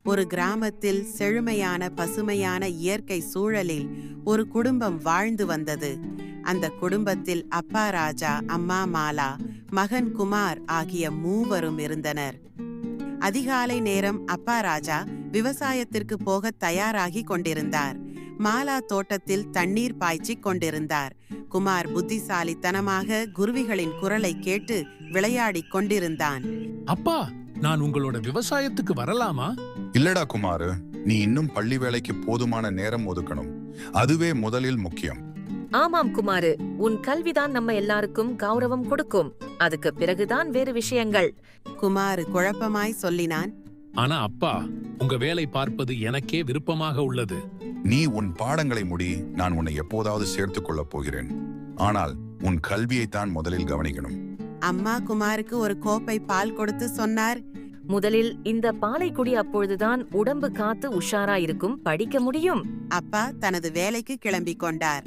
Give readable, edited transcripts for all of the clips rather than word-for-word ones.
ஒரு கிராமத்தில் செழுமையான பசுமையான இயற்கை சூழலில் ஒரு குடும்பம் வாழ்ந்து வந்தது. அந்த குடும்பத்தில் அப்பா ராஜா, அம்மா மாலா, மகன் குமார் ஆகிய மூவரும் இருந்தனர். அதிகாலை நேரம் அப்பா ராஜா விவசாயத்திற்கு போக தயாராகி கொண்டிருந்தார். மாலா தோட்டத்தில் தண்ணீர் பாய்ச்சிக் கொண்டிருந்தார். குமார் புத்திசாலித்தனமாக குருவிகளின் குரலை கேட்டு விளையாடிக் கொண்டிருந்தான். அப்பா, நான் உங்களோட விவசாயத்துக்கு வரலாமா? இல்லடா குமாரு, நீ இன்னும் பள்ளி வேலைக்கு போதுமான நேரம் ஒதுக்கணும். அதுவே முதலில் முக்கியம். ஆமாம் குமாரு, உன் கல்விதான் நம்ம எல்லாருக்கும் கௌரவம் கொடுக்கும். அதுக்கு பிறகுதான் வேறு விஷயங்கள். குமார் குழப்பமாய் சொல்லினான். ஆனா அப்பா, உங்க வேலை பார்ப்பது எனக்கே விருப்பமாக உள்ளது. நீ உன் பாடங்களை முடி, நான் உன்னை எப்போதாவது சேர்த்துக் கொள்ளப் போகிறேன். ஆனால் உன் கல்வியைத்தான் முதலில் கவனிக்கணும். அம்மா குமாருக்கு ஒரு கோப்பை பால் கொடுத்து சொன்னார். முதலில் இந்த பாலை குடி, அப்பொழுதுதான் உடம்பு காத்து உஷாரா இருக்கும், படிக்க முடியும். அப்பா தனது வேலைக்கு கிளம்பிக் கொண்டார்.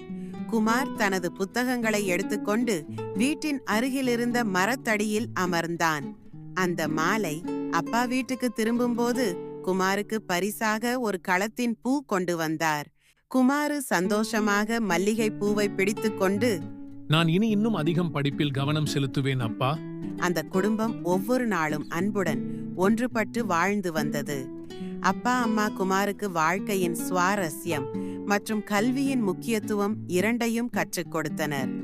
குமார் தனது புத்தகங்களை எடுத்துக்கொண்டு வீட்டின் அருகிலிருந்த மரத்தடியில் அமர்ந்தான். அந்த மாலை அப்பா வீட்டுக்கு திரும்பும்போது குமாருக்கு பரிசாக ஒரு களத்தின் பூ கொண்டு வந்தார். குமாரு சந்தோஷமாக மல்லிகை பூவை பிடித்துக்கொண்டு, நான் இனி இன்னும் அதிகம் படிப்பில் கவனம் செலுத்துவேன் அப்பா. அந்த குடும்பம் ஒவ்வொரு நாளும் அன்புடன் ஒன்றுபட்டு வாழ்ந்து வந்தது. அப்பா அம்மா குமாருக்கு வாழ்க்கையின் சுவாரஸ்யம் மற்றும் கல்வியின் முக்கியத்துவம் இரண்டையும் கற்றுக் கொடுத்தனர்.